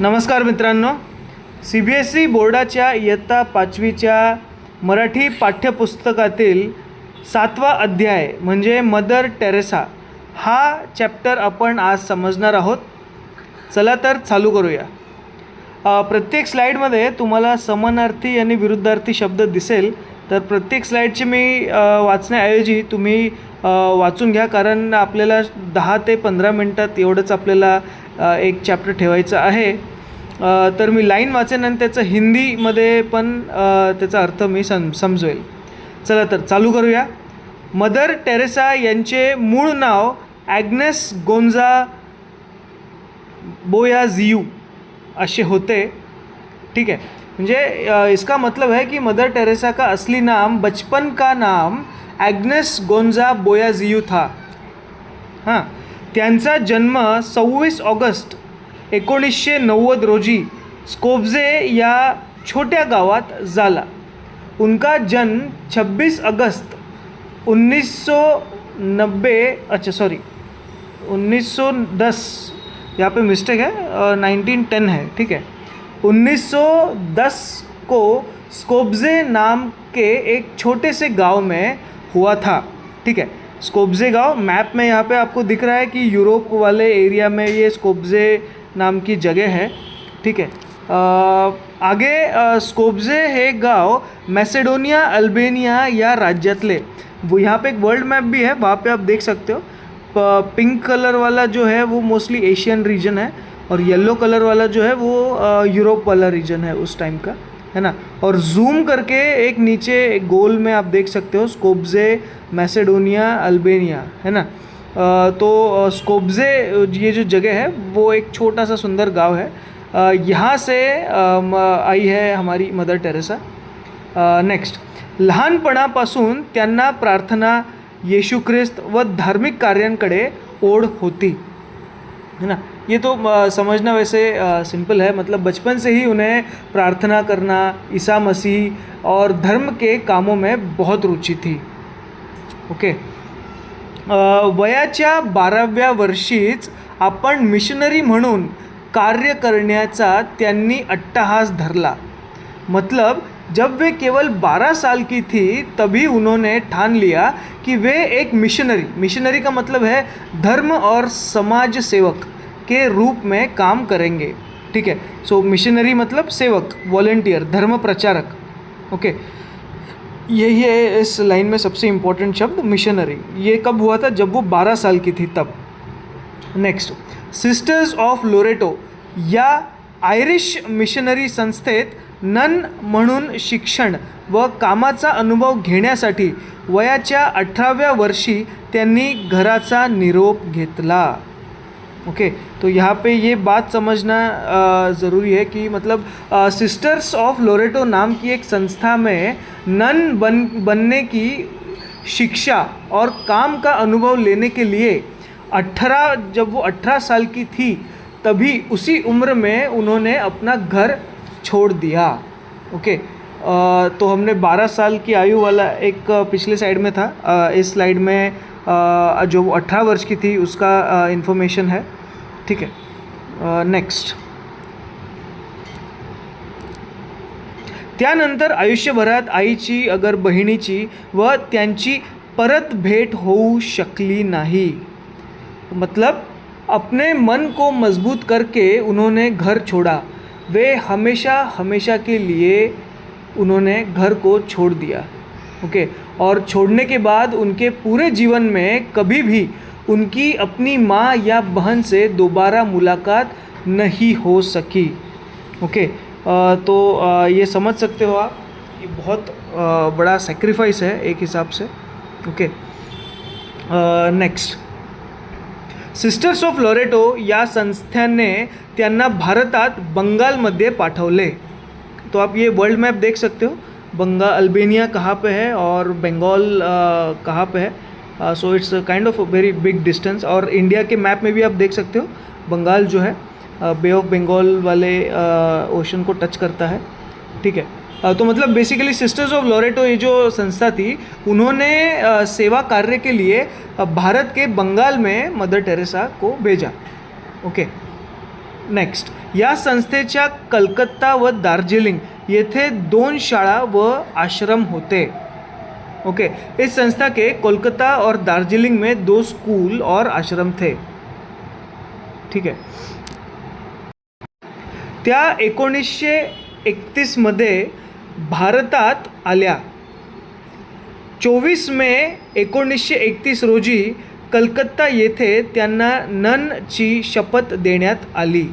नमस्कार मित्रांनो, CBSE बोर्डाच्या इयत्ता 5वीच्या मराठी पाठ्यपुस्तकातील 7वा अध्याय म्हणजे मदर टेरेसा हा चॅप्टर आपण आज समजणार आहोत. चला तर चालू करूया. प्रत्येक स्लाईडमध्ये तुम्हाला समानार्थी आणि विरुद्धार्थी शब्द दिसेल, तर प्रत्येक स्लाईडचे मी वाचण्याऐवजी तुम्ही वाचून घ्या, कारण आपल्याला 10 ते 15 मिनटात एवढंच आपल्याला एक चॅप्टर ठेवायचं आहे. तर मी लाईन वाचेन आणि त्याचं हिंदीमध्ये पण त्याचा अर्थ मी समजवेल. चला तर चालू करूया. मदर टेरेसा यांचे मूळ नाव ॲग्नेस गोंजा बोयाझियू असे होते. ठीक है, म्हणजे इसका मतलब है कि मदर टेरेसा का असली नाम बचपन का नाम ॲग्नेस गोंजा बोयाझियू था. हां, त्यांचा जन्म 26 ऑगस्ट 1990 रोजी स्कोप्जे या छोट्या गावात झाला. उनका जन्म 26 अगस्त 1910, यहाँ पे मिस्टेक है, 1910 है. ठीक है, 1910 को स्कोप्जे नाम के एक छोटे से गांव में हुआ था. ठीक है, स्कोप्जे गांव मैप में यहाँ पे आपको दिख रहा है कि यूरोप वाले एरिया में ये स्कोप्जे नाम की जगह है. ठीक है, आगे स्कोप्जे हे गांव मैसेडोनिया अल्बेनिया या राज्यातले, वो यहाँ पे एक वर्ल्ड मैप भी है, वहाँ पे आप देख सकते हो. पिंक कलर वाला जो है वो मोस्टली एशियन रीजन है, और येलो कलर वाला जो है वो यूरोप वाला रीजन है उस टाइम का, है ना. और जूम करके एक नीचे एक गोल में आप देख सकते हो स्कोप्जे मैसेडोनिया अल्बेनिया, है ना. तो स्कोप्जे ये जो जगह है वो एक छोटा सा सुंदर गांव है. यहाँ से आई है हमारी मदर टेरेसा. नेक्स्ट, लहानपणापासून त्यांना प्रार्थना, येशू ख्रिस्त व धार्मिक कार्यांकडे ओढ होती, है ना. ये तो समझना वैसे सिंपल है, मतलब बचपन से ही उन्हें प्रार्थना करना, ईसा मसीह और धर्म के कामों में बहुत रुचि थी. ओके. वयाच्या 12व्या वर्षीच आपण मिशनरी म्हणून कार्य करण्याचा त्यांनी अट्टहास धरला. मतलब जब वे केवल 12 साल की थी तभी उन्होंने ठान लिया कि वे एक मिशनरी का मतलब है धर्म और समाज सेवक के रूप में काम करेंगे. ठीक है, सो मिशनरी मतलब सेवक, वॉलेंटियर, धर्म प्रचारक. ओके, यही है इस लाइन में सबसे इम्पोर्टेंट शब्द मिशनरी. ये कब हुआ था? जब वो 12 साल की थी तब. नेक्स्ट, सिस्टर्स ऑफ लोरेटो या आयरिश मिशनरी संस्थेत नन म्हणून शिक्षण व कामाचा अनुभव घेण्यासाठी वयाच्या 18व्या वर्षी त्यांनी घराचा निरोप घेतला. ओके, तो यहाँ पे ये बात समझना ज़रूरी है कि मतलब सिस्टर्स ऑफ लोरेटो नाम की एक संस्था में नन बनने की शिक्षा और काम का अनुभव लेने के लिए जब वो 18 साल की थी तभी उसी उम्र में उन्होंने अपना घर छोड़ दिया. ओके, तो हमने 12 साल की आयु वाला एक पिछले साइड में था, इस स्लाइड में जो 18 वर्ष की थी उसका इन्फॉर्मेशन है. ठीक है, नेक्स्ट. त्यानंतर आयुष्यभरात आईची अगर बहिणीची व त्यांची परत भेट होऊ शकली नाही. मतलब अपने मन को मजबूत करके उन्होंने घर छोड़ा. वे हमेशा के लिए उन्होंने घर को छोड़ दिया. ओके, और छोड़ने के बाद उनके पूरे जीवन में कभी भी उनकी अपनी माँ या बहन से दोबारा मुलाकात नहीं हो सकी. ओके, तो ये समझ सकते हो आप, ये बहुत बड़ा सेक्रीफाइस है एक हिसाब से. Okay, next, sisters of Loreto या संस्थेने त्यांना भारतात बंगालमध्ये पाठवले. तो आप ये वर्ल्ड मैप देख सकते हो, अल्बेनिया कहाँ पे है और बंगाल कहाँ पे है. So it's kind of very big distance. और इंडिया के मैप में भी आप देख सकते हो बंगाल जो है बे ऑफ बंगाल वाले ओशन को टच करता है. ठीक है, तो मतलब बेसिकली सिस्टर्स ऑफ लोरेटो ये जो संस्था थी उन्होंने सेवा कार्य के लिए भारत के बंगाल में मदर टेरेसा को भेजा. ओके, नेक्स्ट, या संस्थेच्या कलकत्ता व दार्जिलिंग येथे 2 शाळा व आश्रम होते. ओके, इस संस्था के कोलकाता और दार्जिलिंग में 2 स्कूल और आश्रम थे. ठीक आहे. त्या 1931 मध्ये भारतात आल्या. 24 मे 1931 रोजी कलकत्ता येथे त्यांना ननची शपथ देण्यात आली.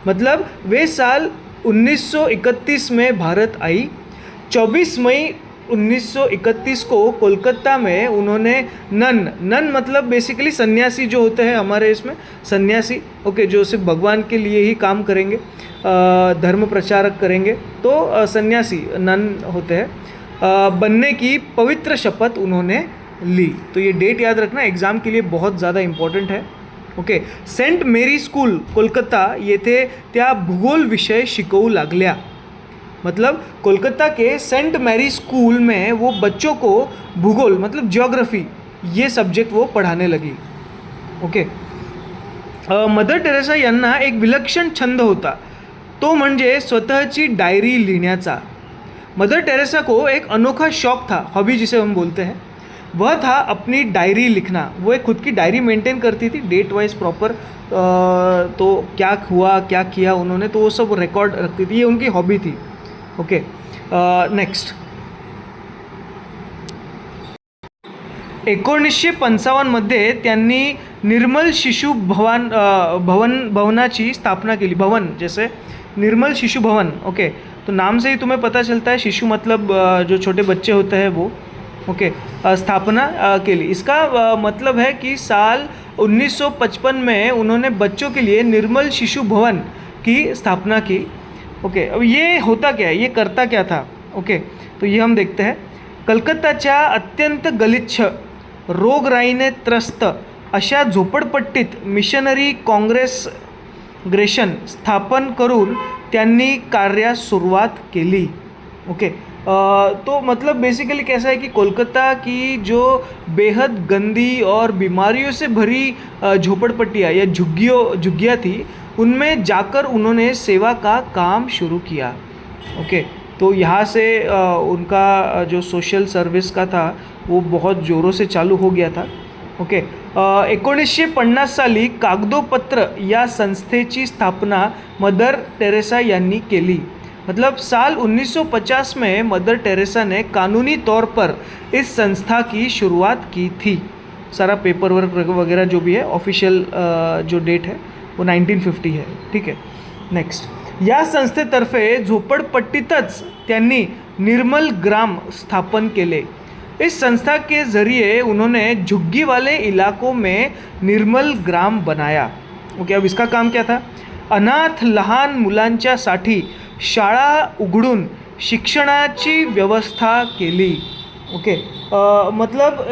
मतलब वे साल 1931 में भारत आई. 24 मई 1931 को कोलकाता में उन्होंने नन मतलब बेसिकली सन्यासी जो होते हैं हमारे इसमें, सन्यासी, ओके, जो सिर्फ भगवान के लिए ही काम करेंगे, धर्म प्रचारक करेंगे, तो सन्यासी नन होते हैं, बनने की पवित्र शपथ उन्होंने ली. तो ये डेट याद रखना, एग्ज़ाम के लिए बहुत ज़्यादा इम्पॉर्टंट है. ओके, सेंट मेरी स्कूल कोलकाता येथे त्या भूगोल विषय शिकवू लागल्या. मतलब कोलकाता के सेंट मैरी स्कूल में वो बच्चों को भूगोल मतलब ज्योग्राफी ये सब्जेक्ट वो पढ़ाने लगी. ओके. मदर टेरेसा यांना एक विलक्षण छंद होता, तो म्हणजे स्वतःची डायरी लिहिण्याचा. मदर टेरेसा को एक अनोखा शौक था, हॉबी जिसे हम बोलते हैं, वह था अपनी डायरी लिखना. वो एक खुद की डायरी मेंटेन करती थी डेट वाइज प्रॉपर, तो क्या हुआ क्या किया उन्होंने, तो वो सब रिकॉर्ड रखती थी. ये उनकी हॉबी थी. ओके. नेक्स्ट, 1955 मध्ये त्यांनी निर्मल शिशु भवनाची स्थापना केली. भवन जैसे निर्मल शिशु भवन. ओके, तो नाम से ही तुम्हें पता चलता है शिशु मतलब जो छोटे बच्चे होते हैं वो. ओके, स्थापना केली. इसका मतलब है कि साल 1955 में उन्होंने बच्चों के लिए निर्मल शिशु भवन की स्थापना की. ओके, अब ये होता क्या है, ये करता क्या था. ओके, तो ये हम देखते हैं. कलकत्ताच्या अत्यंत गलिच्छ रोगराईने त्रस्त अशा झोपडपट्टीत मिशनरी काँग्रेशन स्थापन करून त्यांनी कार्यास सुरुवात केली. ओके, तो मतलब बेसिकली कैसा है कि कोलकाता की जो बेहद गंदी और बीमारियों से भरी झोपड़पट्टियाँ या झुग्गियाँ थी, उनमें जाकर उन्होंने सेवा का काम शुरू किया. ओके, तो यहाँ से उनका जो सोशल सर्विस का था वो बहुत ज़ोरों से चालू हो गया था. ओके, 1950 साली कागदोपत्र या संस्थेची स्थापना मदर टेरेसा यांनी केली. मतलब साल 1950 में मदर टेरेसा ने कानूनी तौर पर इस संस्था की शुरुआत की थी. सारा पेपर वर्क वगैरह जो भी है ऑफिशियल जो डेट है वो 1950 है. ठीक है. नेक्स्ट, या संस्थेतर्फे झोपडपट्टीतच त्यांनी निर्मल ग्राम स्थापन केले. इस संस्था के ज़रिए उन्होंने झुग्गी वाले इलाकों में निर्मल ग्राम बनाया. ओके, अब इसका काम क्या था, अनाथ लहान मुलांच्यासाठी शाळा उघडून शिक्षणाची व्यवस्था केली. ओके, मतलब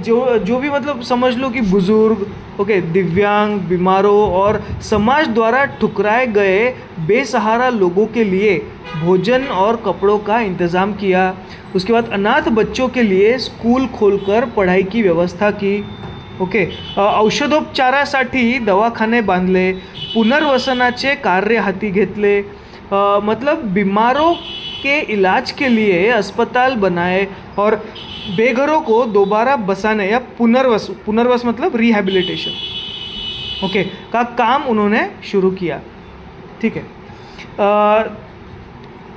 जो भी मतलब समझ लो कि बुज़ुर्ग, ओके, दिव्यांग, बीमारों और समाज द्वारा ठुकराए गए बेसहारा लोगों के लिए भोजन और कपड़ों का इंतज़ाम किया. उसके बाद अनाथ बच्चों के लिए स्कूल खोलकर पढ़ाई की व्यवस्था की. ओके, औषधोपचारासाठी दवाखाने बांधले, पुनर्वसनाचे कार्य हाती घेतले. मतलब बीमारों के इलाज के लिए अस्पताल बनाए और बेघरों को दोबारा बसाने या पुनर्वस मतलब रिहैबिलिटेशन, ओके, का काम उन्होंने शुरू किया. ठीक है.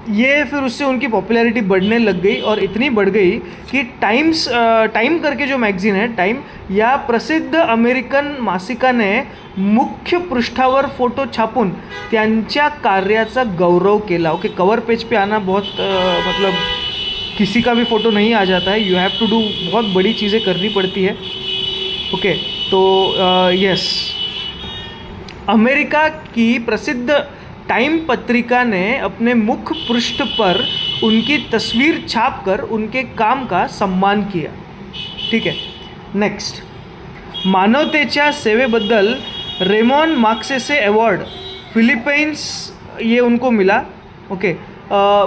ये फिर उससे उनकी पॉपुलैरिटी बढ़ने लग गई और इतनी बढ़ गई कि टाइम करके जो मैगझीन है टाइम, या प्रसिद्ध अमेरिकन मासिकाने मुख्य पृष्ठावर फोटो छापून त्यांच्या कार्याचा गौरव केला. ओके, कवर पेज पे आना बहुत मतलब किसी का भी फ़ोटो नहीं आ जाता है, यू हैव टू डू बहुत बड़ी चीज़ें करनी पड़ती है. ओके, तो यस, अमेरिका की प्रसिद्ध टाइम पत्रिका ने अपने मुख्य पृष्ठ पर उनकी तस्वीर छापकर उनके काम का सम्मान किया. ठीक है. नेक्स्ट, मानवतेच्या सेवेबद्दल रेमॉन मार्क्सेसे अवॉर्ड फिलिपाइंस ये उनको मिला. ओके,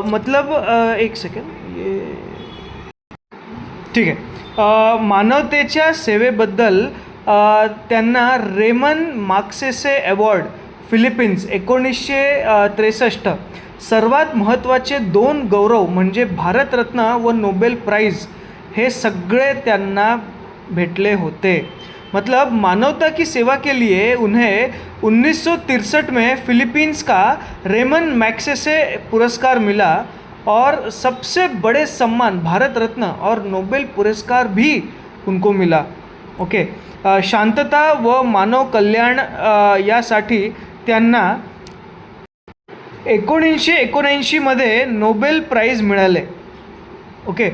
मतलब एक सेकंड, ये ठीक आहे. मानवतेच्या सेवेबद्दल त्यांना रेमन मार्क्सेसे अवॉर्ड फिलिपिन्स 1963. सर्वात महत्त्वाचे 2 गौरव म्हणजे भारतरत्न व नोबेल प्राइज़ हे सगळे त्यांना भेटले होते. मतलब मानवता की सेवा के लिए उन्हें 1963 में फिलीपींस का रेमन मैग्सेसे पुरस्कार मिला और सबसे बड़े सम्मान भारत रत्न और नोबेल पुरस्कार भी उनको मिला. ओके. शांतता व मानव कल्याण यासाठी त्यांना 1979 मध्ये नोबेल प्राइज़ मिळाले. ओके.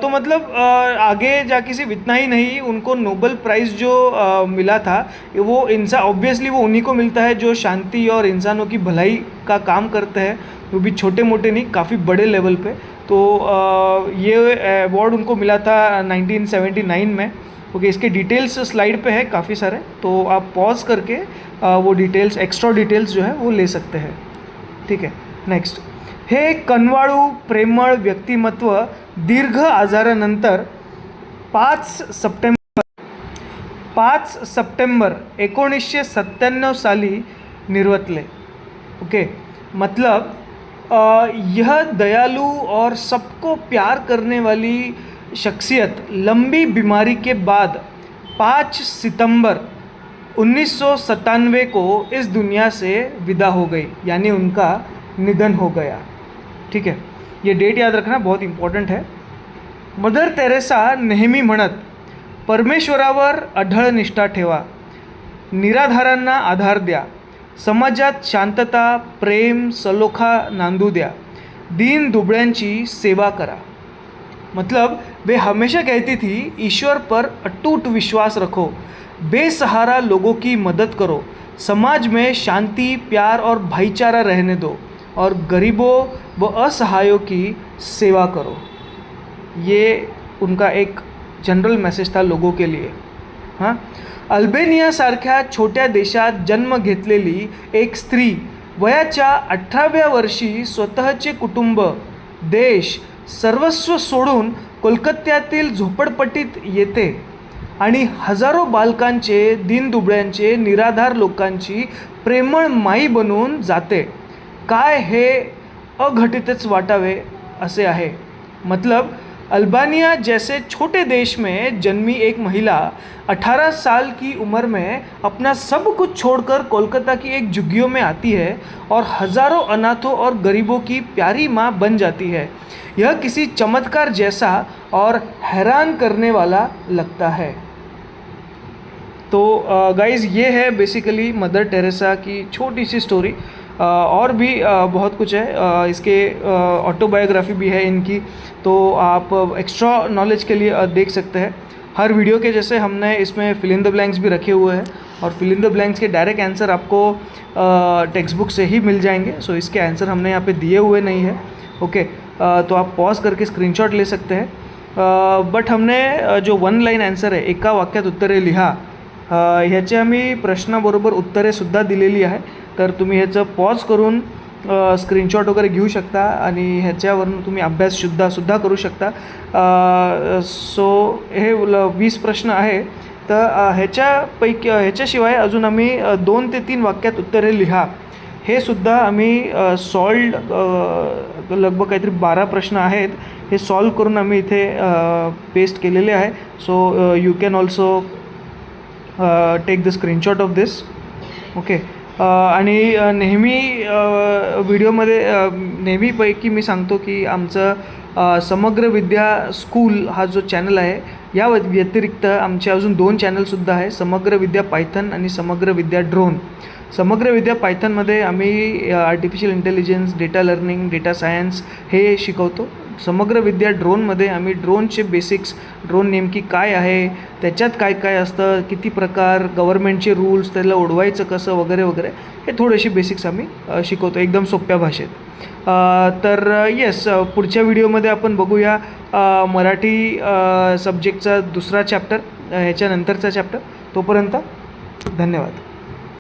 तो मतलब आगे जाके सिर्फ इतना ही नहीं, उनको नोबेल प्राइज़ जो मिला था वो ऑब्वियसली वो उन्हीं को मिलता है जो शांति और इंसानों की भलाई का काम करते हैं, वो भी छोटे मोटे नहीं, काफ़ी बड़े लेवल पे. तो ये अवार्ड उनको मिला था 1979 में. ओके. इसके डिटेल्स स्लाइड पे है काफ़ी सारे, तो आप पॉज करके वो डिटेल्स, एक्स्ट्रा डिटेल्स जो है वो ले सकते हैं. ठीक है. नेक्स्ट. हे कनवाळू प्रेमळ व्यक्तिमत्व दीर्घ आजारानंतर 5 सप्टेंबर 1997 साली निर्वतले. ओके. मतलब यह दयालु और सबको प्यार करने वाली शख्सियत लंबी बीमारी के बाद 5 सितंबर 1997 को इस दुनिया से विदा हो गई, यानी उनका निधन हो गया. ठीक है. ये डेट याद रखना बहुत इम्पॉर्टंट है. मदर तेरेसा नेहमी म्हणत, परमेश्वरावर अढळ निष्ठा ठेवा, निराधारांना आधार द्या, समाजात शांतता, प्रेम, सलोखा नांदू द्या, दीन दुबळ्यांची सेवा करा. मतलब वे हमेशा कहती थी, ईश्वर पर अटूट विश्वास रखो, बेसहारा लोगों की मदद करो, समाज में शांति, प्यार और भाईचारा रहने दो और गरीबों व असहायों की सेवा करो. ये उनका एक जनरल मैसेज था लोगों के लिए. हां. अल्बेनियासारख्या छोट्या देशात जन्म घेतलेली एक स्त्री वयाच्या 18व्या वर्षी स्वतःचे कुटुंब, देश, सर्वस्व सोडून कोलकात्यातील झोपडपट्टीत येते आणि हजारो बालकांचे, दीनदुबळ्यांचे, निराधार लोकांची प्रेमळ माई बनून जाते. काय हे अघटितच वाटावे असे आहे. मतलब अल्बानिया जैसे छोटे देश में जन्मी एक महिला 18 साल की उम्र में अपना सब कुछ छोड़कर कोलकाता की एक झुग्गियों में आती है और हज़ारों अनाथों और गरीबों की प्यारी माँ बन जाती है. यह किसी चमत्कार जैसा और हैरान करने वाला लगता है. तो गाइज़ ये है बेसिकली मदर टेरेसा की छोटी सी स्टोरी. और भी बहुत कुछ है. इसके ऑटोबायोग्राफी भी है इनकी, तो आप एक्स्ट्रा नॉलेज के लिए देख सकते हैं. हर वीडियो के जैसे हमने इसमें फिल इन द ब्लैंक्स भी रखे हुए हैं और फिल इन द ब्लैंक्स के डायरेक्ट आंसर आपको टेक्स्ट बुक से ही मिल जाएंगे. सो इसके आंसर हमने यहाँ पे दिए हुए नहीं है. ओके. तो आप पॉज करके स्क्रीनशॉट ले सकते हैं. बट हमने जो 1 लाईन आन्सर आहे, एका वाक्यात उत्तरे लिहा, ह्याचे आम्ही प्रश्नाबरोबर उत्तरेसुद्धा दिलेली आहे. तर तुम्ही ह्याचं पॉज करून स्क्रीनशॉट वगैरे घेऊ शकता आणि ह्याच्यावरून तुम्ही अभ्याससुद्धा करू शकता. सो हे 20 प्रश्न आहे. तर ह्याच्याशिवाय अजून आम्ही 2 ते 3 वाक्यात उत्तरे लिहा हे सुद्धा आम्ही लगभग काहीतरी 12 प्रश्न आहेत, हे सॉल्व करून आम्ही इथे पेस्ट केलेले आहे. So you can also take the screenshot of this. Okay. आणि नेहमी व्हिडिओमध्ये नेहमीपैकी मी सांगतो की आमचं समग्र विद्या स्कूल हा जो चॅनल आहे, या व्यतिरिक्त आमचे अजून 2 चॅनलसुद्धा आहे, समग्र विद्या पायथन आणि समग्र विद्या ड्रोन. समग्र विद्या पायथनमध्ये आम्ही artificial intelligence, data learning, data science हे शिकवतो. समग्र विद्या ड्रोनमध्ये आम्ही ड्रोनचे बेसिक्स, ड्रोन नेमकी काय आहे, त्याच्यात काय काय असतं, किती प्रकार, गव्हर्मेंटचे रूल्स, त्याला उडवायचं कसं वगैरे वगैरे, हे थोडेसे बेसिक्स आम्ही शिकवतो एकदम सोप्या भाषेत. तर येस, पुढच्या व्हिडिओमध्ये आपण बघूया मराठी सब्जेक्टचा 2रा चॅप्टर, ह्याच्यानंतरचा चॅप्टर. तोपर्यंत धन्यवाद.